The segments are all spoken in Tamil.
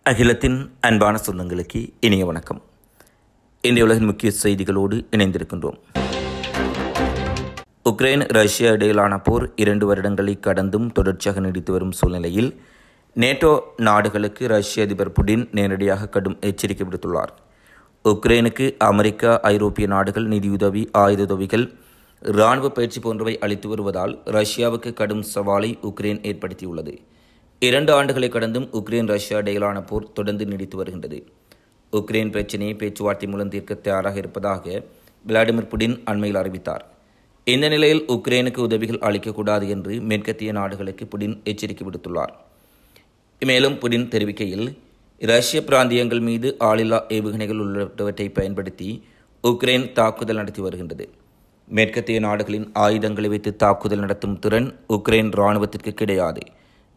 அகிலத்தின் அன்பான சொந்தங்களுக்கு இனிய வணக்கம். இன்றைய உலகின் முக்கிய செய்திகளோடு இணைந்திருக்கின்றோம். உக்ரைன் ரஷ்யா இடையிலான போர் 2 வருடங்களை கடந்தும் தொடர்ச்சியாக நீடித்து வரும் சூழ்நிலையில் நேட்டோ நாடுகளுக்கு ரஷ்ய அதிபர் புடின் நேரடியாக கடும் எச்சரிக்கை விடுத்துள்ளார். உக்ரைனுக்கு அமெரிக்கா, ஐரோப்பிய நாடுகள் நிதியுதவி, ஆயுத உதவிகள், இராணுவ பயிற்சி போன்றவை அளித்து வருவதால் ரஷ்யாவுக்கு கடும் சவாலை உக்ரைன் ஏற்படுத்தியுள்ளது. 2 ஆண்டுகளை கடந்தும் உக்ரைன் ரஷ்யா இடையிலான போர் தொடர்ந்து நீடித்து வருகின்றது. உக்ரைன் பிரச்சினையை பேச்சுவார்த்தை மூலம் தீர்க்க தயாராக இருப்பதாக விளாடிமிர் புடின் அண்மையில் அறிவித்தார். இந்த நிலையில் உக்ரைனுக்கு உதவிகள் அளிக்கக்கூடாது என்று மேற்கத்திய நாடுகளுக்கு புடின் எச்சரிக்கை விடுத்துள்ளார். மேலும் புடின் தெரிவிக்கையில், ரஷ்ய பிராந்தியங்கள் மீது ஆளில்லா ஏவுகணைகள் உள்ளிட்டவற்றை பயன்படுத்தி உக்ரைன் தாக்குதல் நடத்தி வருகின்றது. மேற்கத்திய நாடுகளின் ஆயுதங்களை வைத்து தாக்குதல் நடத்தும் திறன் உக்ரைன் இராணுவத்திற்கு கிடையாது.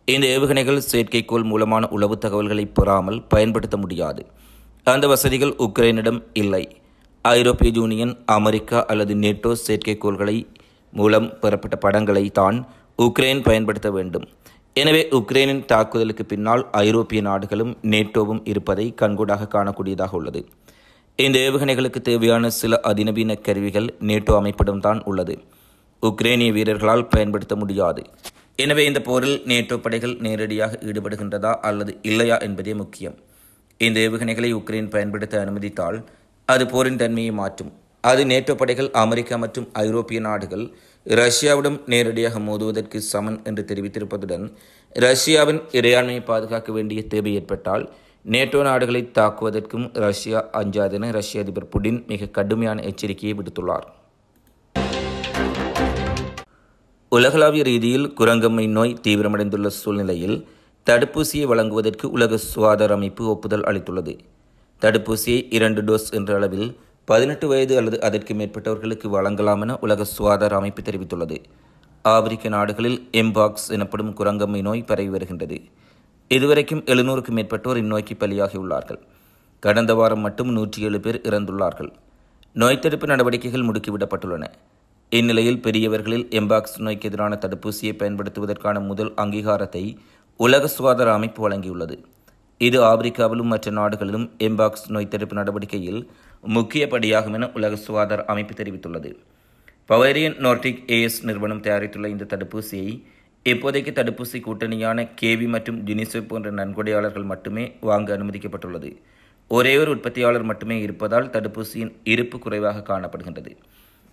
இந்த ஏவுகணைகள் செயற்கைக்கோள் மூலமான உளவு தகவல்களை பெறாமல் பயன்படுத்த முடியாது. அந்த வசதிகள் உக்ரைனிடம் இல்லை. ஐரோப்பிய யூனியன், அமெரிக்கா அல்லது நேட்டோ செயற்கைக்கோள்களை மூலம் பெறப்பட்ட படங்களை தான் உக்ரைன் பயன்படுத்த வேண்டும். எனவே உக்ரைனின் தாக்குதலுக்கு பின்னால் ஐரோப்பிய நாடுகளும் நேட்டோவும் இருப்பதை கண்கூடாக காணக்கூடியதாக உள்ளது. இந்த ஏவுகணைகளுக்கு தேவையான சில அதிநவீன கருவிகள் நேட்டோ அமைப்பிடம்தான் உள்ளது. உக்ரைனிய வீரர்களால் பயன்படுத்த முடியாது. எனவே இந்த போரில் நேட்டோ படைகள் நேரடியாக ஈடுபடுகின்றதா அல்லது இல்லையா என்பதே முக்கியம். இந்த ஏவுகணைகளை உக்ரைன் பயன்படுத்த அனுமதித்தால் அது போரின் தன்மையை மாற்றும். அது நேட்டோ படைகள், அமெரிக்கா மற்றும் ஐரோப்பிய நாடுகள் ரஷ்யாவுடன் நேரடியாக மோதுவதற்கு சமன் என்று தெரிவித்திருப்பதுடன், ரஷ்யாவின் இறையாண்மையை பாதுகாக்க வேண்டிய தேவை ஏற்பட்டால் நேட்டோ நாடுகளை தாக்குவதற்கும் ரஷ்யா அஞ்சாதென ரஷ்ய அதிபர் புடின் மிக கடுமையான எச்சரிக்கையை விடுத்துள்ளார். உலகளாவிய ரீதியில் குரங்கம்மை நோய் தீவிரமடைந்துள்ள சூழ்நிலையில் தடுப்பூசியை வழங்குவதற்கு உலக சுகாதார அமைப்பு ஒப்புதல் அளித்துள்ளது. தடுப்பூசியை 2 டோஸ் என்ற அளவில் 18 வயது அல்லது அதற்கு மேற்பட்டவர்களுக்கு வழங்கலாம் என உலக சுகாதார அமைப்பு தெரிவித்துள்ளது. ஆப்பிரிக்க நாடுகளில் எம்பாக்ஸ் எனப்படும் குரங்கம்மை நோய் பரவி வருகின்றது. இதுவரைக்கும் 700க்கும் மேற்பட்டோர் இந்நோய்க்கு பலியாகியுள்ளார்கள். கடந்த வாரம் மட்டும் 107 பேர் இறந்துள்ளார்கள். நோய் தடுப்பு நடவடிக்கைகள் முடுக்கிவிடப்பட்டுள்ளன. இந்நிலையில் பெரியவர்களில் எம்பாக்ஸ் நோய்க்கு எதிரான தடுப்பூசியை பயன்படுத்துவதற்கான முதல் அங்கீகாரத்தை உலக சுகாதார அமைப்பு வழங்கியுள்ளது. இது ஆப்பிரிக்காவிலும் மற்ற நாடுகளிலும் எம்பாக்ஸ் நோய் தடுப்பு நடவடிக்கையில் முக்கிய படியாகும் என உலக சுகாதார அமைப்பு தெரிவித்துள்ளது. பவேரியன் நார்டிக் ஏஎஸ் நிறுவனம் தயாரித்துள்ள இந்த தடுப்பூசியை இப்போதைக்கு தடுப்பூசி கூட்டணியான கேவி மற்றும் யுனிசெஃப் போன்ற நன்கொடையாளர்கள் மட்டுமே வாங்க அனுமதிக்கப்பட்டுள்ளது. ஒரே ஒரு உற்பத்தியாளர் மட்டுமே இருப்பதால் தடுப்பூசியின் இருப்பு குறைவாக காணப்படுகின்றது.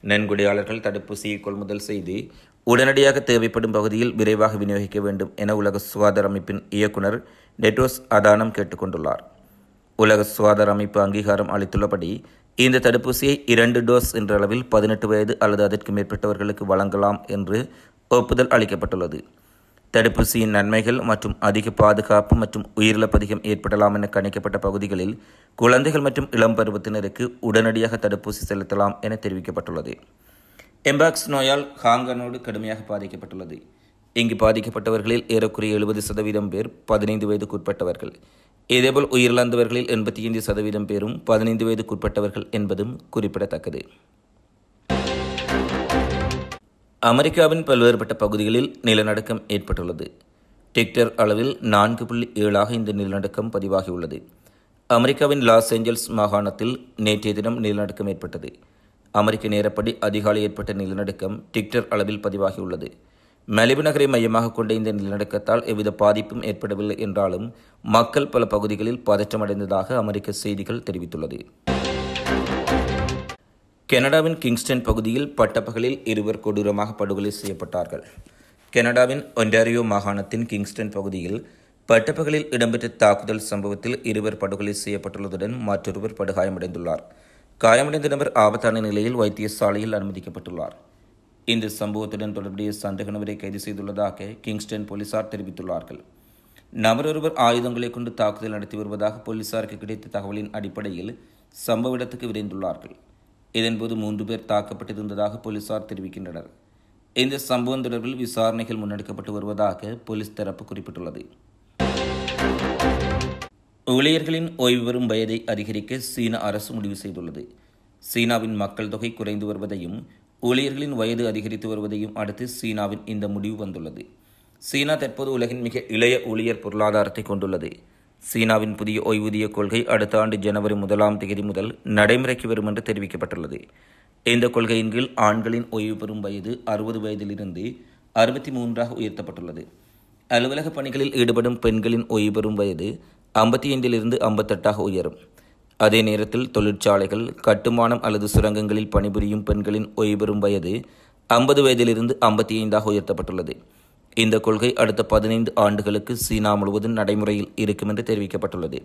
நன்கொடையாளர்கள் தடுப்பூசியை கொள்முதல் செய்து உடனடியாக தேவைப்படும் பகுதியில் விரைவாக விநியோகிக்க வேண்டும் என உலக சுகாதார அமைப்பின் இயக்குனர் டெட்ரோஸ் அதானம் கேட்டுக்கொண்டுள்ளார். உலக சுகாதார அமைப்பு அங்கீகாரம் அளித்துள்ளபடி இந்த தடுப்பூசியை 2 டோஸ் என்ற அளவில் 18 வயது அல்லது அதற்கு மேற்பட்டவர்களுக்கு வழங்கலாம் என்று ஒப்புதல் அளிக்கப்பட்டுள்ளது. தடுப்பூசியின் நன்மைகள் மற்றும் அதிக பாதுகாப்பு மற்றும் உயிரிழப்பு அதிகம் ஏற்படலாம் என கணிக்கப்பட்ட பகுதிகளில் குழந்தைகள் மற்றும் இளம் பருவத்தினருக்கு உடனடியாக தடுப்பூசி செலுத்தலாம் என தெரிவிக்கப்பட்டுள்ளது. எம்பாக்ஸ் நோயால் ஹாங்கானோடு கடுமையாக பாதிக்கப்பட்டுள்ளது. இங்கு பாதிக்கப்பட்டவர்களில் ஏறக்குறைய 70% பேர் 15 வயதுக்குட்பட்டவர்கள். இதேபோல் உயிரிழந்தவர்களில் 85% பேரும் 15 வயதுக்குட்பட்டவர்கள் என்பதும் குறிப்பிடத்தக்கது. அமெரிக்காவின் பல்வேறுபட்ட பகுதிகளில் நிலநடுக்கம் ஏற்பட்டுள்ளது. டிக்டர் அளவில் 4.7 இந்த நிலநடுக்கம் பதிவாகியுள்ளது. அமெரிக்காவின் லாஸ் ஏஞ்சல்ஸ் மாகாணத்தில் நேற்றைய தினம் நிலநடுக்கம் ஏற்பட்டது. அமெரிக்க நேரப்படி அதிகாலை ஏற்பட்ட நிலநடுக்கம் டிக்டர் அளவில் பதிவாகியுள்ளது. மலிபு நகரை மையமாக கொண்ட இந்த நிலநடுக்கத்தால் எவ்வித பாதிப்பும் ஏற்படவில்லை என்றாலும் மக்கள் பல பகுதிகளில் பதற்றமடைந்ததாக அமெரிக்க செய்திகள் தெரிவித்துள்ளது. கனடாவின் கிங்ஸ்டன் பகுதியில் பட்டப்பகலில் 2 கொடூரமாக படுகொலை செய்யப்பட்டார்கள். கனடாவின் ஒன்டாரியோ மாகாணத்தின் கிங்ஸ்டன் பகுதியில் பட்டப்பகலில் இடம்பெற்ற தாக்குதல் சம்பவத்தில் 2 படுகொலை செய்யப்பட்டுள்ளதுடன் மற்றொருவர் படுகாயமடைந்துள்ளார். காயமடைந்த நபர் ஆபத்தான நிலையில் வைத்தியசாலையில் அனுமதிக்கப்பட்டுள்ளார். இந்த சம்பவத்துடன் தொடர்புடைய சந்தேக நபரை கைது செய்துள்ளதாக கிங்ஸ்டன் போலீசார் தெரிவித்துள்ளார்கள். நபர் ஒருவர் ஆயுதங்களை கொண்டு தாக்குதல் நடத்தி வருவதாக போலீசாருக்கு கிடைத்த தகவலின் அடிப்படையில் சம்பவ இடத்துக்கு விரைந்துள்ளார்கள். இதன்போது 3 பேர் தாக்கப்பட்டிருந்ததாக போலீசார் தெரிவிக்கின்றனர். இந்த சம்பவம் தொடர்பில் விசாரணைகள் முன்னெடுக்கப்பட்டு வருவதாக போலீஸ் தரப்பு குறிப்பிட்டுள்ளது. ஊழியர்களின் ஓய்வு பெறும் வயதை அதிகரிக்க சீன அரசு முடிவு செய்துள்ளது. சீனாவின் மக்கள் தொகை குறைந்து வருவதையும் ஊழியர்களின் வயது அதிகரித்து வருவதையும் அடுத்து சீனாவின் இந்த முடிவு வந்துள்ளது. சீனா தற்போது உலகின் மிக இளைய ஊழியர் பொருளாதாரத்தை கொண்டுள்ளது. சீனாவின் புதிய ஓய்வூதிய கொள்கை அடுத்த ஆண்டு ஜனவரி 1ஆம் தேதி முதல் நடைமுறைக்கு வரும் என்று தெரிவிக்கப்பட்டுள்ளது. இந்த கொள்கையின் கீழ் ஆண்களின் ஓய்வு பெறும் வயது 60 வயதிலிருந்து 63ஆக உயர்த்தப்பட்டுள்ளது. அலுவலக பணிகளில் ஈடுபடும் பெண்களின் ஓய்வு பெறும் வயது 55லிருந்து 58ஆக உயரும். அதே நேரத்தில் தொழிற்சாலைகள், கட்டுமானம் அல்லது சுரங்கங்களில் பணிபுரியும் பெண்களின் ஓய்வு பெறும் வயது 50 வயதிலிருந்து 55ஆக உயர்த்தப்பட்டுள்ளது. இந்த கொள்கை அடுத்த 15 ஆண்டுகளுக்கு சீனா முழுவதும் நடைமுறையில் இருக்கும் என்று தெரிவிக்கப்பட்டுள்ளது.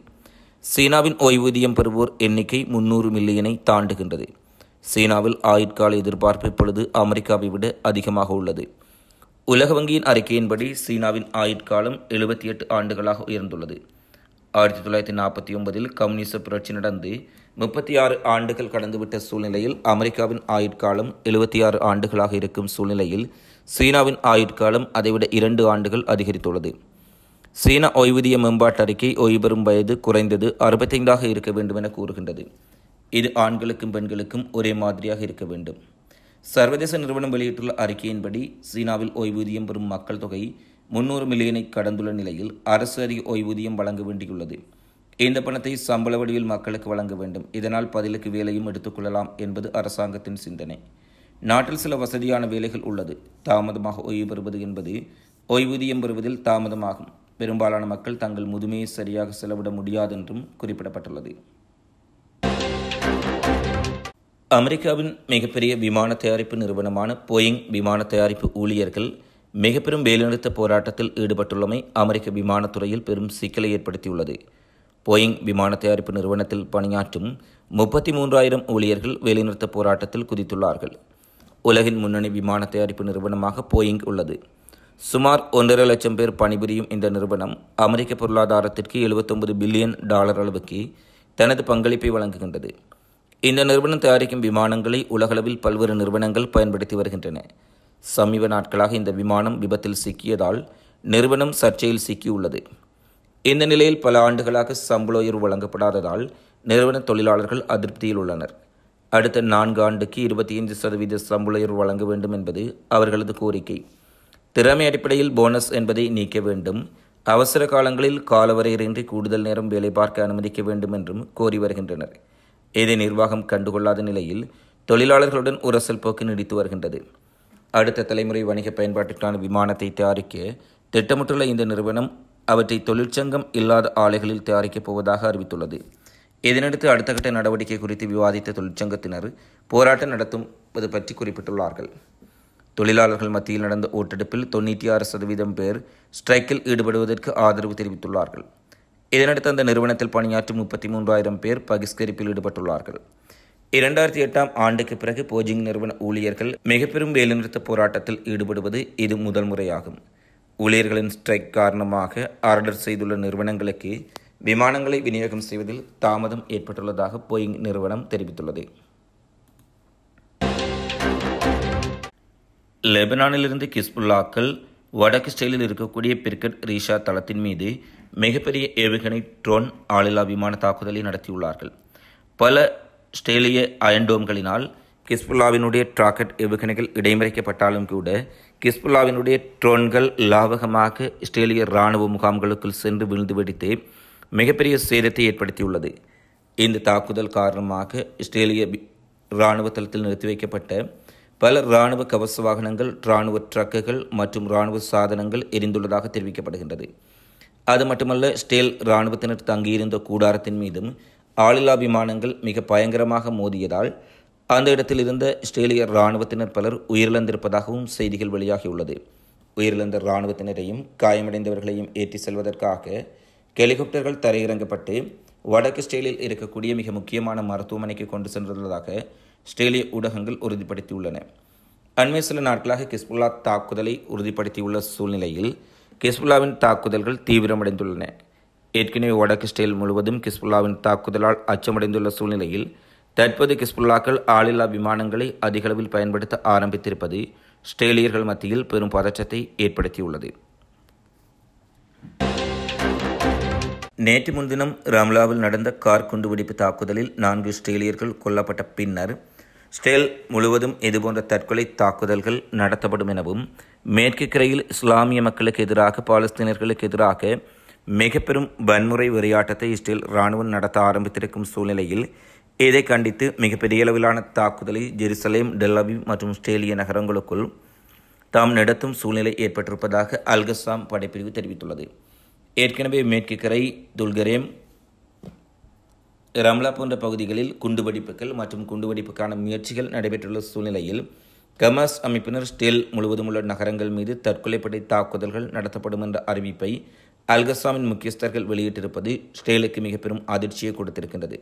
சீனாவின் ஓய்வூதியம் பெறுவோர் எண்ணிக்கை 300 மில்லியனை தாண்டுகின்றது. சீனாவில் ஆயுட்கால எதிர்பார்ப்பு இப்பொழுது அமெரிக்காவை விட அதிகமாக உள்ளது. உலக வங்கியின் அறிக்கையின்படி சீனாவின் ஆயுட்காலம் 78 ஆண்டுகளாக உயர்ந்துள்ளது. 1949இல் கம்யூனிச புரட்சி நடந்து 36 ஆண்டுகள் கடந்துவிட்ட சூழ்நிலையில் அமெரிக்காவின் ஆயுட்காலம் 76 ஆண்டுகளாக இருக்கும் சூழ்நிலையில் சீனாவின் ஆயுட்காலம் அதைவிட 2 ஆண்டுகள் அதிகரித்துள்ளது. சீனா ஓய்வூதிய மேம்பாட்டு அறிக்கை ஓய்வு பெறும் வயது குறைந்தது 65ஆக இருக்க வேண்டும் என கூறுகின்றது. இது ஆண்களுக்கும் பெண்களுக்கும் ஒரே மாதிரியாக இருக்க வேண்டும். சர்வதேச நிறுவனம் வெளியிட்டுள்ள அறிக்கையின்படி சீனாவில் ஓய்வூதியம் பெறும் மக்கள் தொகை 300 மில்லியனை கடந்துள்ள நிலையில் அரசு அதிக ஓய்வூதியம் வழங்க வேண்டியுள்ளது. இந்த பணத்தை சம்பள வடிவில் மக்களுக்கு வழங்க வேண்டும். இதனால் பதிலுக்கு வேலையும் எடுத்துக்கொள்ளலாம் என்பது அரசாங்கத்தின் சிந்தனை. நாட்டில் சில வசதியான வேலைகள் உள்ளது. தாமதமாக ஓய்வு பெறுவது என்பது ஓய்வூதியம் பெறுவதில் தாமதமாகும். பெரும்பாலான மக்கள் தங்கள் முதுமையை சரியாக செலவிட முடியாது என்றும் குறிப்பிடப்பட்டுள்ளது. அமெரிக்காவின் மிகப்பெரிய விமான தயாரிப்பு நிறுவனமான போயிங் விமான தயாரிப்பு ஊழியர்கள் மிக பெரும் வேலைநிறுத்த போராட்டத்தில் ஈடுபட்டுள்ளமை அமெரிக்க விமானத்துறையில் பெரும் சிக்கலை ஏற்படுத்தியுள்ளது. போயிங் விமான தயாரிப்பு நிறுவனத்தில் பணியாற்றும் 33,000 ஊழியர்கள் வேலைநிறுத்த போராட்டத்தில் குதித்துள்ளார்கள். உலகின் முன்னணி விமான தயாரிப்பு நிறுவனமாக போயிங் உள்ளது. சுமார் 1.5 லட்சம் பேர் பணிபுரியும் இந்த நிறுவனம் அமெரிக்க பொருளாதாரத்திற்கு $79 பில்லியன் அளவுக்கு தனது பங்களிப்பை வழங்குகின்றது. இந்த நிறுவனம் தயாரிக்கும் விமானங்களை உலகளவில் பல்வேறு நிறுவனங்கள் பயன்படுத்தி வருகின்றன. சமீப நாட்களாக இந்த விமானம் விபத்தில் சிக்கியதால் நிறுவனம் சர்ச்சையில் சிக்கியுள்ளது. இந்த நிலையில் பல ஆண்டுகளாக சம்பள உயர்வு வழங்கப்படாததால் நிறுவன தொழிலாளர்கள் அதிருப்தியில் உள்ளனர். அடுத்த 4 ஆண்டுக்கு 25% சம்பள உயர்வு வழங்க வேண்டும் என்பது அவர்களது கோரிக்கை. திறமை அடிப்படையில் போனஸ் என்பதை நீக்க வேண்டும். அவசர காலங்களில் காலவரையின்றி கூடுதல் நேரம் வேலை பார்க்க அனுமதிக்க வேண்டும் என்றும் கோரி வருகின்றனர். இதை நிர்வாகம் கண்டுகொள்ளாத நிலையில் தொழிலாளர்களுடன் உரசல் போக்கு நீடித்து வருகின்றது. அடுத்த தலைமுறை வணிக பயன்பாட்டிற்கான விமானத்தை தயாரிக்க திட்டமிட்டுள்ள இந்த நிறுவனம் அவற்றை தொழிற்சங்கம் இல்லாத ஆலைகளில் தயாரிக்கப் போவதாக அறிவித்துள்ளது. இதனடுத்து அடுத்த கட்ட நடவடிக்கை குறித்து விவாதித்த தொழிற்சங்கத்தினர் போராட்டம் நடத்துவது பற்றி குறிப்பிட்டுள்ளார்கள். தொழிலாளர்கள் மத்தியில் நடந்த ஓட்டெடுப்பில் 96% பேர் ஸ்ட்ரைக்கில் ஈடுபடுவதற்கு ஆதரவு தெரிவித்துள்ளார்கள். இதனடுத்து அந்த நிறுவனத்தில் பணியாற்றும் 33,000 பேர் பகிஷ்கரிப்பில் ஈடுபட்டுள்ளார்கள். 2008ஆம் ஆண்டுக்கு பிறகு போயிங் நிறுவன ஊழியர்கள் மிக பெரும் வேலைநிறுத்த போராட்டத்தில் ஈடுபடுவது இது முதல் முறையாகும். ஊழியர்களின் ஸ்ட்ரைக் காரணமாக ஆர்டர் செய்துள்ள நிறுவனங்களுக்கு விமானங்களை விநியோகம் செய்வதில் தாமதம் ஏற்பட்டுள்ளதாக போயிங் நிறுவனம் தெரிவித்துள்ளது. லெபனானிலிருந்து கிஸ்புல்லாக்கள் வடக்கு இஸ்ரேலில் இருக்கக்கூடிய பிர்கட் ரீஷா தளத்தின் மீது மிகப்பெரிய ஏவுகணை ட்ரோன் ஆளில்லா விமான தாக்குதலை நடத்தியுள்ளார்கள். பல இஸ்ரேலிய அயன்டோம்களினால் கிஸ்புல்லாவினுடைய ராக்கெட் ஏவுகணைகள் இடைமறிக்கப்பட்டாலும் கூட கிஸ்புல்லாவினுடைய ட்ரோன்கள் லாவகமாக இஸ்ரேலிய இராணுவ முகாம்களுக்குள் சென்று விழுந்து வெடித்து மிகப்பெரிய சேதத்தை ஏற்படுத்தியுள்ளது. இந்த தாக்குதல் காரணமாக இஸ்ரேலிய இராணுவ தளத்தில் நிறுத்தி வைக்கப்பட்ட பல இராணுவ கவச வாகனங்கள், இராணுவ ட்ரக்குகள் மற்றும் இராணுவ சாதனங்கள் எரிந்துள்ளதாக தெரிவிக்கப்படுகின்றது. அது மட்டுமல்ல, இஸ்ரேல் இராணுவத்தினர் தங்கியிருந்த கூடாரத்தின் மீதும் ஆளில்லா விமானங்கள் மிக பயங்கரமாக மோதியதால் அந்த இடத்தில் இருந்த இஸ்ரேலிய இராணுவத்தினர் பலர் உயிரிழந்திருப்பதாகவும் செய்திகள் வெளியாகியுள்ளது. உயிரிழந்த இராணுவத்தினரையும் காயமடைந்தவர்களையும் ஏற்றி செல்வதற்காக ஹெலிகாப்டர்கள் தரையிறங்கப்பட்டு வடக்கு இஸ்ரேலில் இருக்கக்கூடிய மிக முக்கியமான மருத்துவமனைக்கு கொண்டு சென்றுள்ளதாக இஸ்ரேலிய ஊடகங்கள் உறுதிப்படுத்தியுள்ளன. அண்மை சில நாட்களாக கிஸ்புல்லா தாக்குதலை உறுதிப்படுத்தியுள்ள சூழ்நிலையில் கிஸ்புல்லாவின் தாக்குதல்கள் தீவிரமடைந்துள்ளன. ஏற்கனவே வடக்கு இஸ்ரேல் முழுவதும் கிஸ்புல்லாவின் தாக்குதலால் அச்சமடைந்துள்ள சூழ்நிலையில் தற்போது கிஸ்புல்லாக்கள் ஆளில்லா விமானங்களை அதிகளவில் பயன்படுத்த ஆரம்பித்திருப்பது இஸ்ரேலியர்கள் மத்தியில் பெரும் பதற்றத்தை ஏற்படுத்தியுள்ளது. நேற்று முன்தினம் ராம்லாவில் நடந்த கார் குண்டுவெடிப்பு தாக்குதலில் 4 இஸ்ரேலியர்கள் கொல்லப்பட்ட பின்னர் இஸ்ரேல் முழுவதும் இதுபோன்ற தற்கொலை தாக்குதல்கள் நடத்தப்படும் எனவும் மேற்கு கரையில் இஸ்லாமிய மக்களுக்கு எதிராக பாலஸ்தீனர்களுக்கு எதிராக மிக பெரும் வன்முறை வெறியாட்டத்தை இஸ்ரேல் இராணுவம் நடத்த ஆரம்பித்திருக்கும் சூழ்நிலையில் இதை கண்டித்து மிகப்பெரிய அளவிலான தாக்குதலை ஜெருசலேம், டெல் அவீவ் மற்றும் இஸ்ரேலிய நகரங்களுக்குள் தாம் நடத்தும் சூழ்நிலை ஏற்பட்டிருப்பதாக அல்-கஸ்ஸாம் படைப்பிரிவு தெரிவித்துள்ளது. ஏற்கனவே மேற்கு கரை, துல்கரேம், ரம்லா போன்ற பகுதிகளில் குண்டுவெடிப்புகள் மற்றும் குண்டுவெடிப்புக்கான முயற்சிகள் நடைபெற்றுள்ள சூழ்நிலையில் ஹமாஸ் அமைப்பினர் இஸ்ரேல் முழுவதும் உள்ள நகரங்கள் மீது தற்கொலைப்படை தாக்குதல்கள் நடத்தப்படும் என்ற அறிவிப்பை அல்-கஸ்ஸாமின் முக்கியஸ்தர்கள் வெளியிட்டிருப்பது இஸ்ரேலுக்கு மிக பெரும் அதிர்ச்சியை கொடுத்திருக்கின்றது.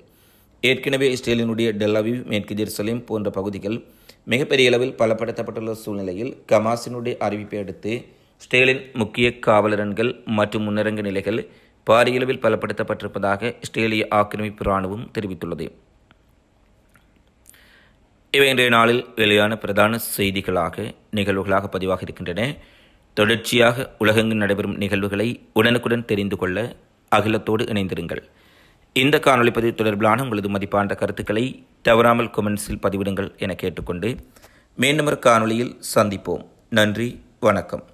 ஏற்கனவே இஸ்ரேலினுடைய டெல் அவீவ், மேற்கு ஜெருசலேம் போன்ற பகுதிகள் மிகப்பெரிய அளவில் பலப்படுத்தப்பட்டுள்ள சூழ்நிலையில் ஹமாஸினுடைய அறிவிப்பை அடுத்து இஸ்ரேலின் முக்கிய காவலரன்கள் மற்றும் முன்னரங்கு நிலைகள் பாரிய அளவில் பலப்படுத்தப்பட்டிருப்பதாக இஸ்ரேலிய ஆக்கிரமிப்பு இராணுவம் தெரிவித்துள்ளது. இவை இன்றைய நாளில் வெளியான பிரதான செய்திகளாக நிகழ்வுகளாக பதிவாக இருக்கின்றன. தொடர்ச்சியாக உலகெங்கு நடைபெறும் நிகழ்வுகளை உடனுக்குடன் தெரிந்து கொள்ள அகிலத்தோடு இணைந்திருங்கள். இந்த காணொலி பதிவு தொடர்பிலான உங்களது மதிப்பான கருத்துக்களை தவறாமல் கொமெண்ட்ஸில் பதிவிடுங்கள் என கேட்டுக்கொண்டு மீண்டும் ஒரு காணொலியில் சந்திப்போம். நன்றி, வணக்கம்.